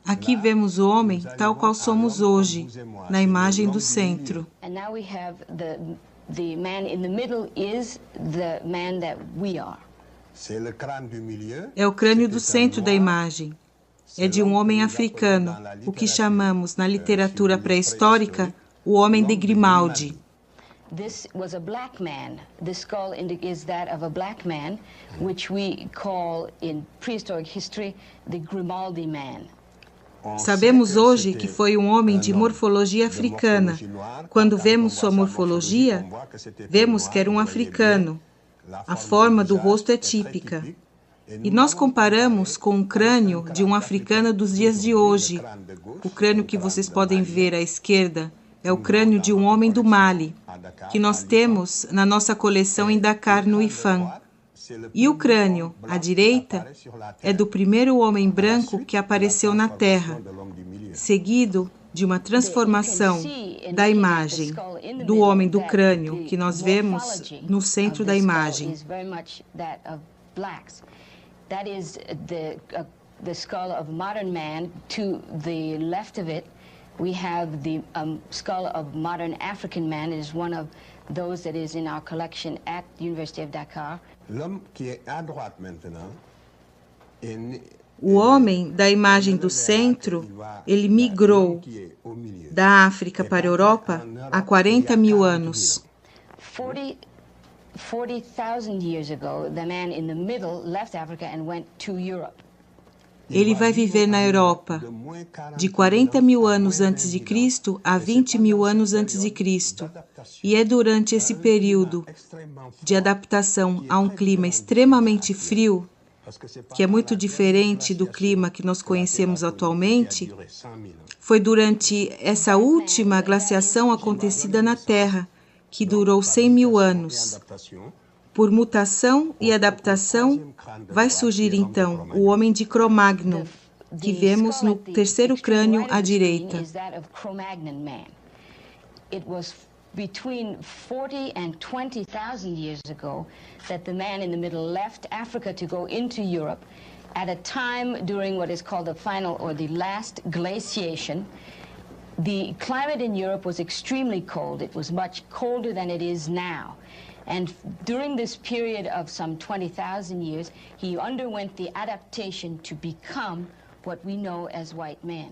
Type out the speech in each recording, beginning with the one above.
Aqui vemos o homem tal qual somos hoje, na imagem do centro. And now we have the man in the middle is the man that we are. É o crânio do centro da imagem. É de um homem africano, o que chamamos na literatura pré-histórica o homem de Grimaldi. This was a black man. The skull is that of a black man, which we call in prehistoric history the Grimaldi man. Sabemos hoje que foi um homem de morfologia africana. Quando vemos sua morfologia, vemos que era um africano. A forma do rosto é típica. E nós comparamos com o crânio de um africano dos dias de hoje. O crânio que vocês podem ver à esquerda é o crânio de um homem do Mali, que nós temos na nossa coleção em Dakar, no IFAM. E o crânio, à direita, é do primeiro homem branco que apareceu na Terra, seguido de uma transformação da imagem do homem do crânio que nós vemos no centro da imagem. That is the skull of modern man. To the left of it, we have the skull of modern African man. It is one of those that is in our collection at the University of Dakar. O homem da imagem do centro, ele migrou da África para a Europa há 40 mil anos. 40,000 years ago, the man in the middle left Africa and went to Europe. Ele vai viver na Europa de 40 mil anos antes de Cristo a 20 mil anos antes de Cristo. E é durante esse período de adaptação a um clima extremamente frio, que é muito diferente do clima que nós conhecemos atualmente, foi durante essa última glaciação acontecida na Terra, que durou 100 mil anos. Por mutação e adaptação, vai surgir então o homem de Cro-Magnon, que vemos no terceiro crânio à direita. It was between 40 and 20,000 years ago that the man in the middle left Africa to go into Europe at a time during what is called the final or the last glaciation. The climate in Europe was extremely cold. It was much colder than it is now. And during this period of some 20,000 years, he underwent the adaptation to become what we know as white man.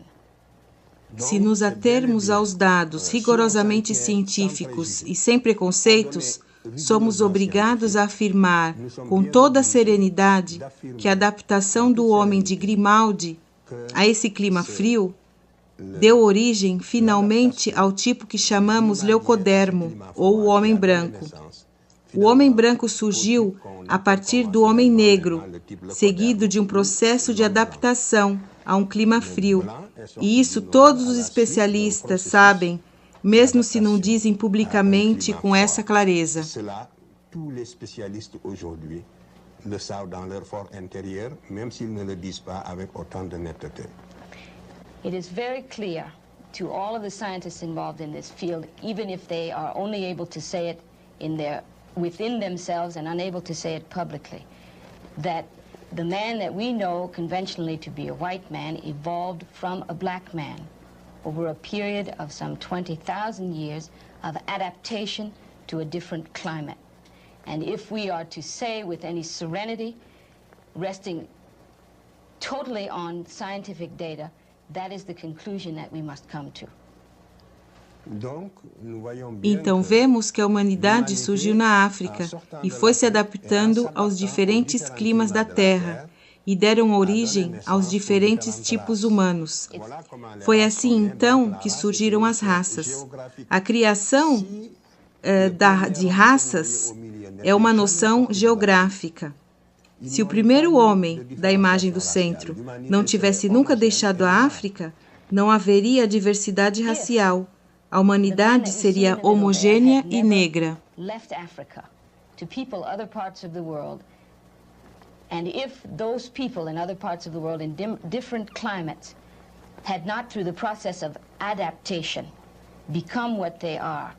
Se nos atermos aos dados rigorosamente científicos e sem preconceitos, somos obrigados a afirmar com toda a serenidade que a adaptação do homem de Grimaldi a esse clima frio deu origem, finalmente, ao tipo que chamamos leucodermo, ou o homem branco. O homem branco surgiu a partir do homem negro, seguido de um processo de adaptação a um clima frio. E isso todos os especialistas sabem, mesmo se não dizem publicamente com essa clareza. Tous les spécialistes aujourd'hui le savent dans leur fort intérieur, même s'ils ne le disent pas avec autant de netteté. It is very clear to all of the scientists involved in this field, even if they are only able to say it within themselves and unable to say it publicly, that the man that we know conventionally to be a white man evolved from a black man over a period of some 20,000 years of adaptation to a different climate. And if we are to say with any serenity, resting totally on scientific data, that is the conclusion that we must come to. Então vemos que a humanidade surgiu na África e foi se adaptando aos diferentes climas da Terra e deram origem aos diferentes tipos humanos. Foi assim então que surgiram as raças. A criação de raças é uma noção geográfica. Se o primeiro homem da imagem do centro não tivesse nunca deixado a África, não haveria diversidade racial. A humanidade seria homogênea e negra. And if those people in other parts of the world in different climates had not, through the process of adaptation, become what they are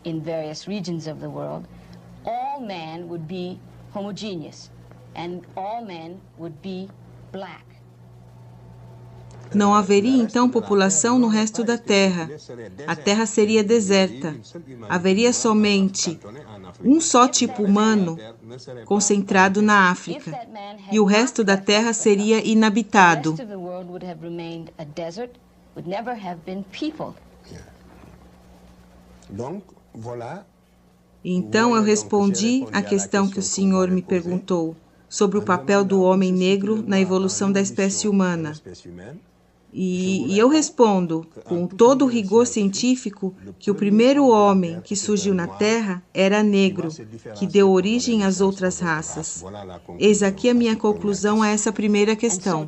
in various regions of the world, all men would be homogeneous and all men would be black. Não haveria então população no resto da Terra. A Terra seria deserta. Haveria somente um só tipo humano concentrado na África. E o resto da Terra seria inabitado. Então eu respondi à questão que o senhor me perguntou sobre o papel do homem negro na evolução da espécie humana. E eu respondo, com todo o rigor científico, que o primeiro homem que surgiu na Terra era negro, que deu origem às outras raças. Eis aqui a minha conclusão a essa primeira questão.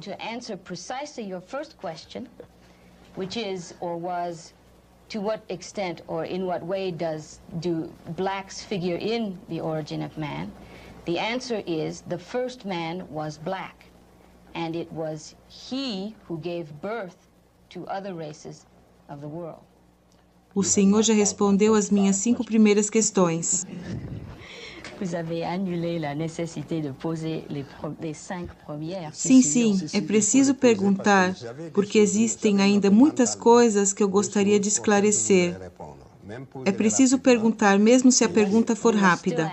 To what extent or in what way do blacks figure in the origin of man? The answer is the first man was black, and it was he who gave birth to other races of the world. O senhor já respondeu as minhas 5 primeiras questões. Vous avez annulé la nécessité de poser les 5 premières. Sim, é preciso perguntar, porque existem ainda muitas coisas que eu gostaria de esclarecer. É preciso perguntar, mesmo se a pergunta for rápida.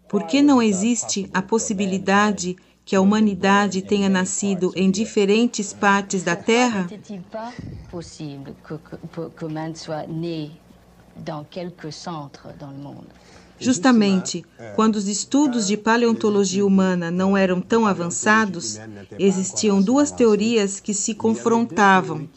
Por que não existe a possibilidade que a humanidade tenha nascido em diferentes partes da Terra? Justamente, quando os estudos de paleontologia humana não eram tão avançados, existiam 2 teorias que se confrontavam.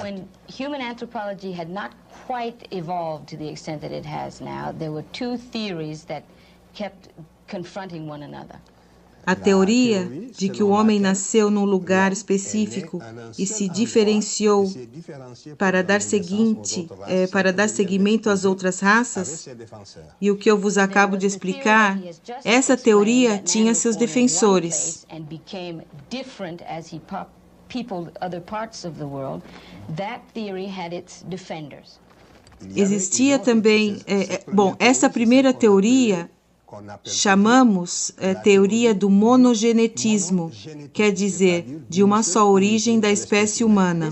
When human anthropology had not quite evolved to the extent that it has now, there were 2 theories that kept confronting one another. A teoria de que o homem nasceu num lugar específico e se diferenciou para dar seguimento às outras raças, e o que eu vos acabo de explicar, essa teoria tinha seus defensores. Existia também, essa primeira teoria chamamos teoria do monogenetismo, quer dizer, de uma só origem da espécie humana.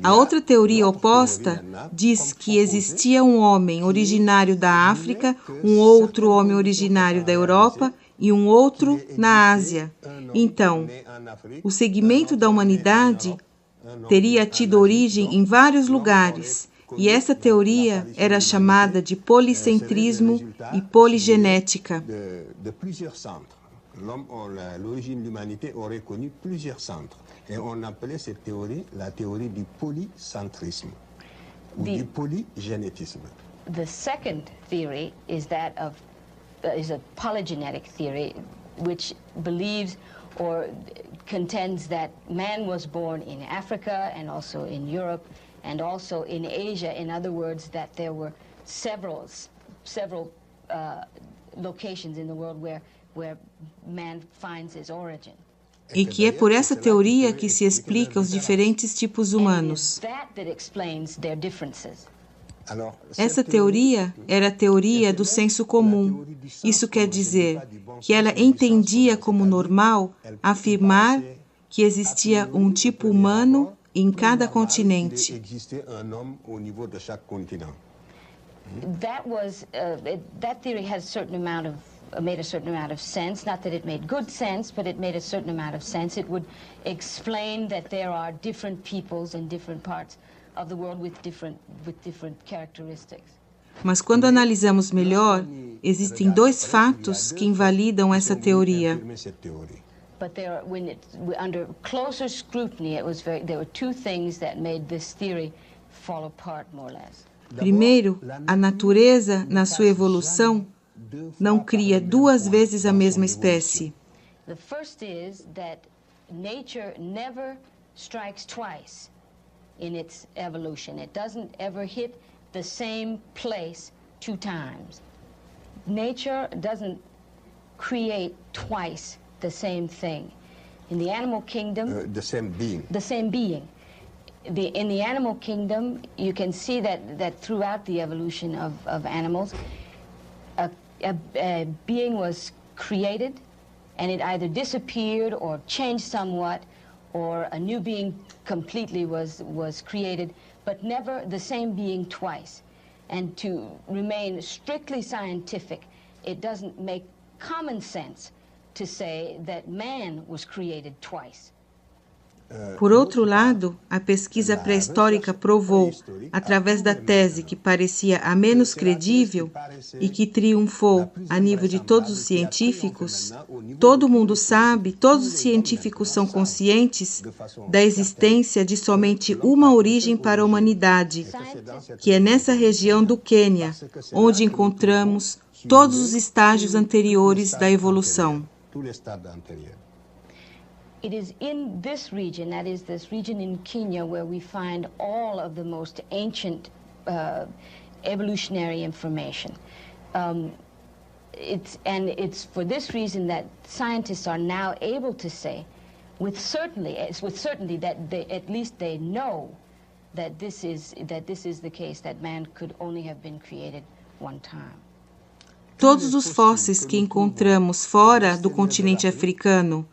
A outra teoria oposta diz que existia um homem originário da África, um outro homem originário da Europa e um outro na Ásia. Então, o segmento da humanidade teria tido origem em vários lugares, e essa teoria era chamada de policentrismo e poligenética. L'origine de l'humanité aurait connu plusieurs centres, et on appelait cette théorie la théorie du polycentrisme ou du polygénétisme. The second theory is that of is a polygenetic theory, which believes or contends that man was born in Africa and also in Europe and also in Asia. In other words, that there were several locations in the world where man finds his origin. E que é por essa teoria que se explica os diferentes tipos humanos. Essa teoria era a teoria do senso comum. Isso quer dizer que ela entendia como normal afirmar que existia um tipo humano em cada continente. That theory has a certain amount of made a certain amount of sense. Not that it made good sense, but it made a certain amount of sense. It would explain that there are different peoples in different parts of the world with different characteristics. Mas quando analisamos melhor, existem 2 fatos que invalidam essa teoria. But under closer scrutiny, there were 2 things that made this theory fall apart more or less. Primeiro, a natureza, na sua evolução, não cria 2 vezes a mesma espécie. The first is that nature never strikes twice in its evolution. It doesn't ever hit the same place 2 times. Nature doesn't create twice the same thing. In the animal kingdom, the same being. The same being. in the animal kingdom, you can see that throughout the evolution of animals, a being was created, and it either disappeared or changed somewhat, or a new being completely was created, but never the same being twice. And to remain strictly scientific, it doesn't make common sense to say that man was created twice. Por outro lado, a pesquisa pré-histórica provou, através da tese que parecia a menos credível e que triunfou a nível de todos os científicos, todo mundo sabe, todos os científicos são conscientes da existência de somente uma origem para a humanidade, que é nessa região do Quênia, onde encontramos todos os estágios anteriores da evolução. It is in this region, that is this region in Kenya, where we find all of the most ancient evolutionary information. It's for this reason that scientists are now able to say, with certainty that at least they know that this is the case, that man could only have been created one time. Todos os fósseis que encontramos fora do continente africano,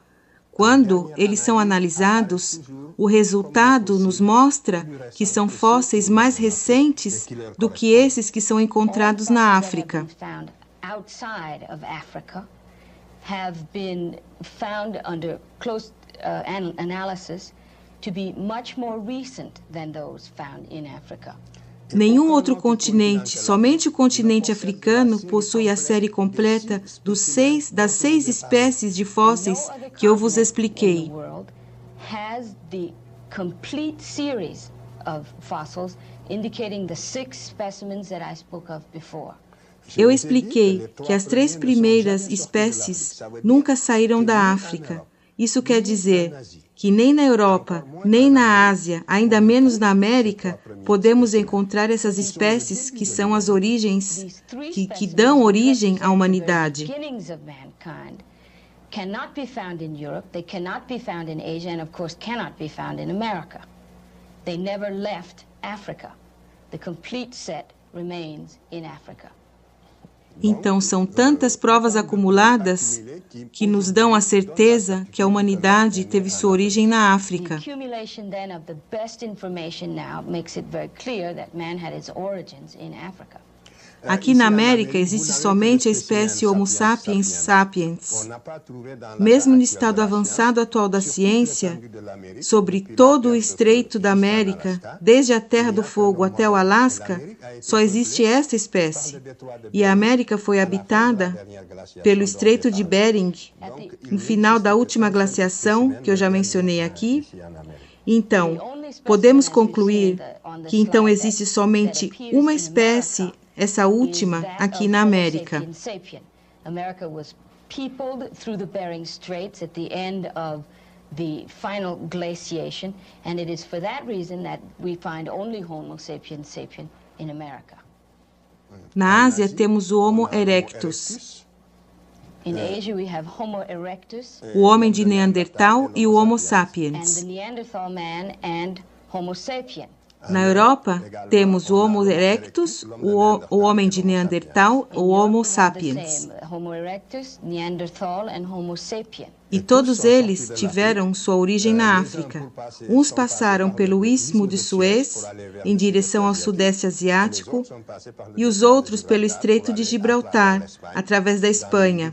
quando eles são analisados, o resultado nos mostra que são fósseis mais recentes do que esses que são encontrados na África. Outside of Africa have been found under close analysis to be much more recent than those found in Africa. Nenhum outro continente, somente o continente africano, possui a série completa das 6 espécies de fósseis que eu vos expliquei. Eu expliquei que as 3 primeiras espécies nunca saíram da África. Isso quer dizer que nem na Europa, nem na Ásia, ainda menos na América, podemos encontrar essas espécies que são as origens, que dão origem à humanidade. Cannot be found in Europe, they cannot be found in Asia, and of course cannot be found in America. They never left Africa. The complete set remains in Africa. Então, são tantas provas acumuladas que nos dão a certeza que a humanidade teve sua origem na África. Aqui na América existe somente a espécie Homo sapiens sapiens. Mesmo no estado avançado atual da ciência, sobre todo o estreito da América, desde a Terra do Fogo até o Alasca, só existe esta espécie. E a América foi habitada pelo Estreito de Bering, no final da última glaciação, que eu já mencionei aqui. Então, podemos concluir que então existe somente uma espécie, essa última, aqui na América. America was peopled through the Bering Straits at the end of the final glaciation, and it is for that reason that we find only Homo sapiens sapien in America. Na Ásia temos o Homo erectus. In Asia we have Homo erectus, o homem de Neandertal e o Homo sapiens. and the Neanderthal man and Homo sapien. Na Europa, temos o Homo erectus, o homem de Neandertal, o Homo sapiens. Homo erectus, Neanderthal and Homo sapien. E todos eles tiveram sua origem na África. Uns passaram pelo Istmo de Suez, em direção ao Sudeste Asiático, e os outros pelo Estreito de Gibraltar, através da Espanha,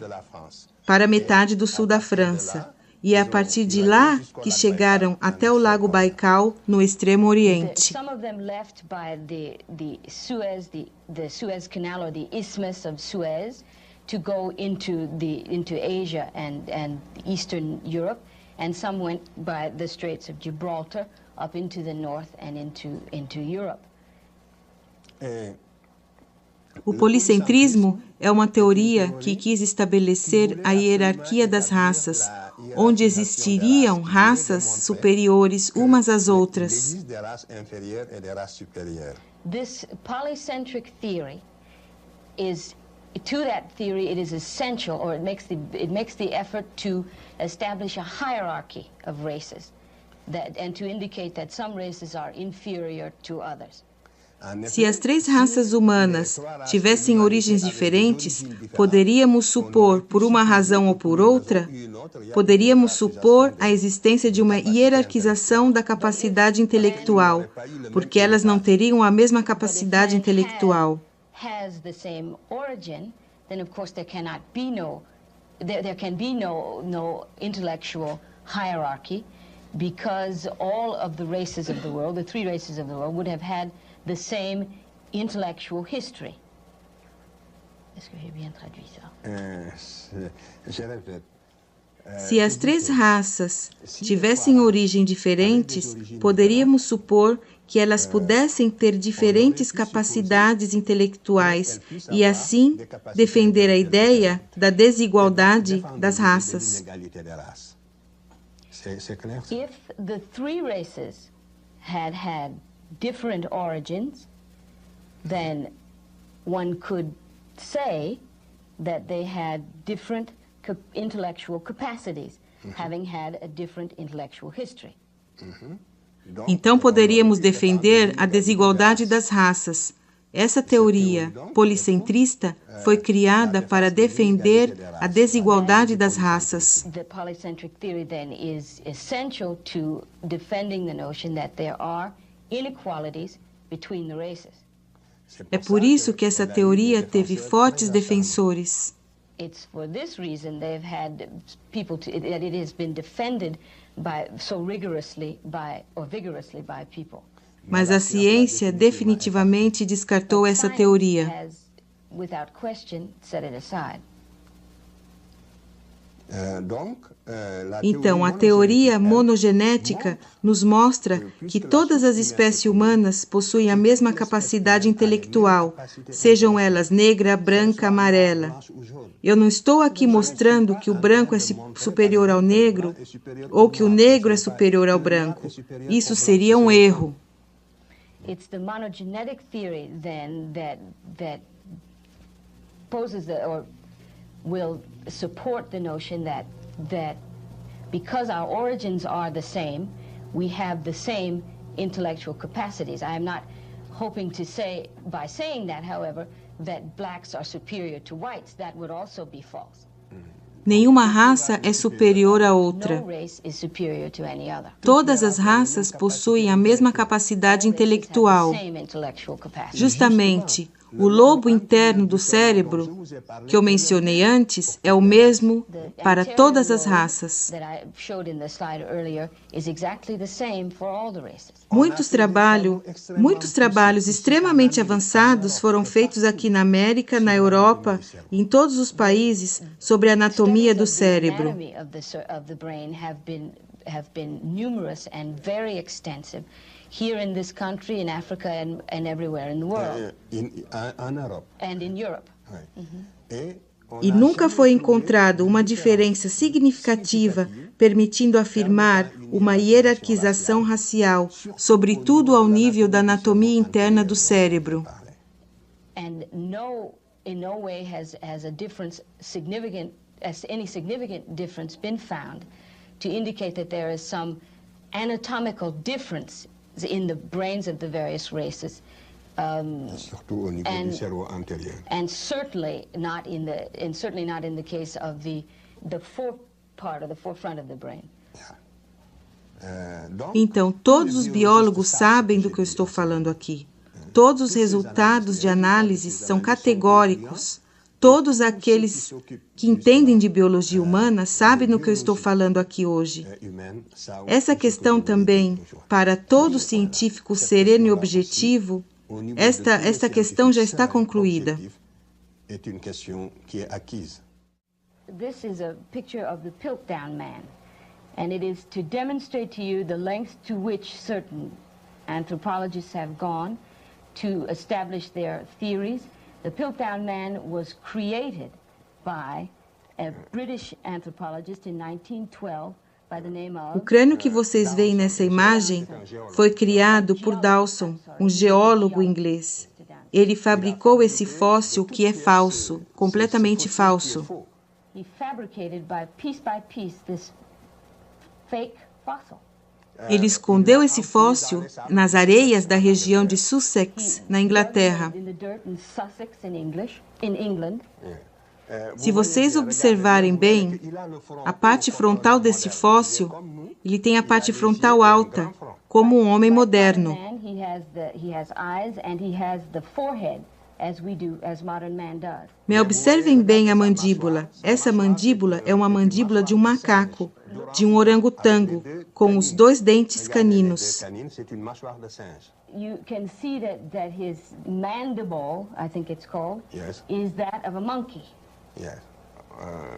para a metade do sul da França. E é a partir de lá que chegaram até o Lago Baikal, no extremo oriente. Some of them left by the Suez Canal, or the Isthmus of Suez, to go into Asia and Eastern Europe, and some went by the Straits of Gibraltar up into the north and into Europe. O policentrismo é uma teoria que quis estabelecer a hierarquia das raças, onde existiriam raças superiores umas às outras. This polycentric theory is, to that theory, it is essential, or it makes the effort to establish a hierarchy of races. and to indicate that some races are inferior to others. Se as três raças humanas tivessem origens diferentes, poderíamos supor, por uma razão ou por outra, poderíamos supor a existência de uma hierarquização da capacidade intelectual, porque elas não teriam a mesma capacidade intelectual. Has the same origin, then of course there can be no intellectual hierarchy, because all of the races of the world, the three races of the world, would have had the same intellectual history. Est-ce que j'ai bien traduit ça? Se as três raças tivessem origem diferentes, poderíamos supor que elas pudessem ter diferentes capacidades intelectuais e, assim, defender a ideia da desigualdade das raças. If the three races had had different origins, then one could say that they had different intellectual capacities, having had a different intellectual history. Então poderíamos defender a desigualdade das raças. Essa teoria policentrista foi criada para defender a desigualdade das raças. The polycentric theory then is essential to defending the notion that there are inequalities between the races. É por isso que essa teoria teve fortes defensores. It's for this reason they've had people that it has been defended vigorously by people. Mas a ciência definitivamente descartou essa teoria. Has, without question, set it aside. Então, a teoria monogenética nos mostra que todas as espécies humanas possuem a mesma capacidade intelectual, sejam elas negra, branca, amarela. Eu não estou aqui mostrando que o branco é superior ao negro ou que o negro é superior ao branco. Isso seria um erro. It's the monogenetic theory then that poses or will support the notion that because our origins are the same, we have the same intellectual capacities. I am not hoping to say, by saying that, however, that blacks are superior to whites. That would also be false. Nenhuma raça é superior à outra. No race is superior to any other. Todas as raças possuem a mesma capacidade intelectual. Justamente, o lobo interno do cérebro, que eu mencionei antes, é o mesmo para todas as raças. Muitos trabalhos extremamente avançados foram feitos aqui na América, na Europa e em todos os países sobre a anatomia do cérebro. Have been numerous and very extensive here in this country, in Africa, and everywhere in the world. And in Europe. E nunca foi encontrado uma diferença significativa permitindo afirmar uma hierarquização racial, sobretudo ao nível da anatomia interna do cérebro. And in no way has any significant difference been found to indicate that there is some anatomical difference in the brains of the various races. Surtout au niveau du cerveau antérieur. And certainly not in the case of the forefront of the brain. Então, todos os biólogos sabem do que eu estou falando aqui. Todos os resultados de análise são categóricos. Todos aqueles que entendem de biologia humana sabem do que eu estou falando aqui hoje. Essa questão também, para todo científico sereno e objetivo, esta questão já está concluída. This is a picture of the Piltdown Man, and it is to demonstrate to you the lengths to which certain anthropologists have gone to establish their theories. The Piltdown Man was created by a British anthropologist in 1912 by the name of... O crânio que vocês veem nessa imagem foi criado por Dawson, um geólogo inglês. Ele fabricou esse fóssil que é falso, completamente falso. He fabricated by piece this fake fossil. Ele escondeu esse fóssil nas areias da região de Sussex, na Inglaterra. Se vocês observarem bem, a parte frontal desse fóssil, ele tem a parte frontal alta, como um homem moderno. Mas observem bem a mandíbula. Essa mandíbula é uma mandíbula de um macaco, de um orangotango, com os 2 dentes caninos. You can see that his mandible, I think it's called, is that of a monkey.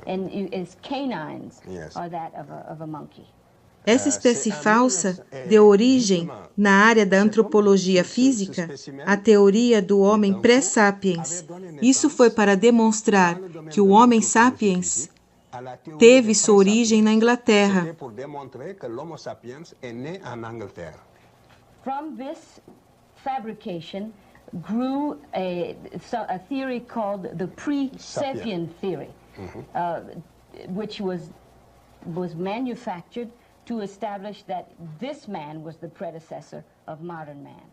And his canines are that of a monkey. Essa espécie falsa deu origem, na área da antropologia física, à teoria do homem pré-sapiens. Isso foi para demonstrar que o homem sapiens teve sua origem na Inglaterra. From this fabrication grew a theory called the pre-sapien theory, which was manufactured to establish that this man was the predecessor of modern man.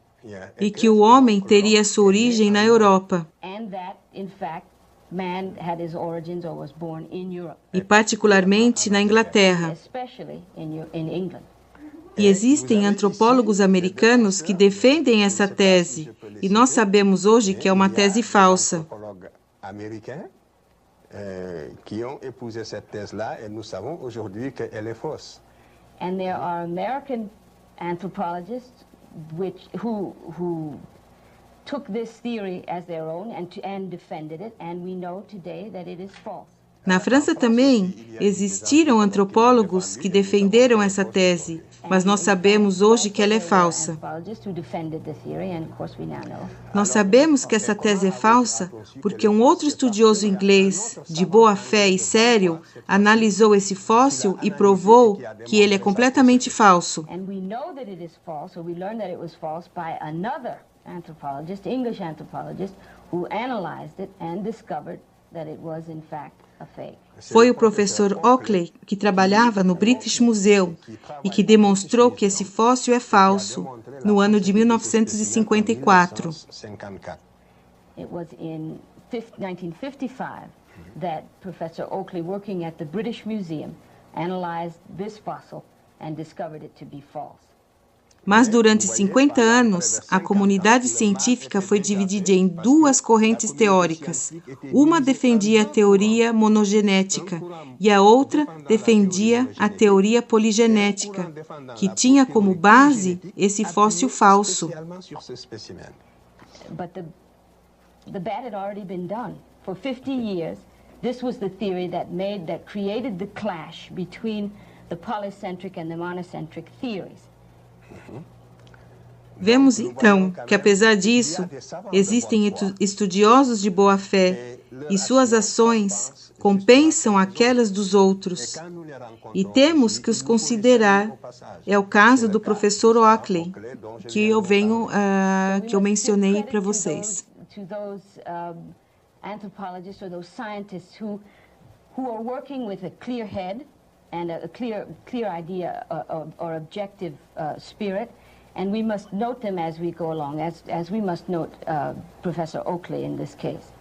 E que o homem teria sua origem na Europa. And that, in fact, man had his origins or was born in Europe. E particularmente na Inglaterra. Especially in England. E existem antropólogos americanos que defendem essa tese, e nós sabemos hoje que é uma tese falsa. Que ont épousé cette thèse-là, et nous savons aujourd'hui qu'elle est fausse. And there are American anthropologists who took this theory as their own and defended it, and we know today that it is false. Na França também existiram antropólogos que defenderam essa tese, mas nós sabemos hoje que ela é falsa. Nós sabemos que essa tese é falsa porque um outro estudioso inglês, de boa fé e sério, analisou esse fóssil e provou que ele é completamente falso. English anthropologist, who analyzed it and discovered that it was in fact a fake. Foi o professor Oakley, que trabalhava no British Museum e que demonstrou que esse fóssil é falso no ano de 1954. It was in 1955 that Professor Oakley, working at the British Museum, analyzed this fossil and discovered it to be false. Mas durante 50 anos, a comunidade científica foi dividida em 2 correntes teóricas. Uma defendia a teoria monogenética e a outra defendia a teoria poligenética, que tinha como base esse fóssil falso. But the bad had already been done. For 50 years, this was the theory that created the clash between the polycentric and the monocentric theories. Vemos então que, apesar disso, existem estudiosos de boa fé e suas ações compensam aquelas dos outros. E temos que os considerar. É o caso do professor Oakley, que eu mencionei para vocês. Anthropologists or those scientists who are working with a clear head and a clear idea or objective spirit, and we must note them as we go along, as we must note Professor Oakley in this case.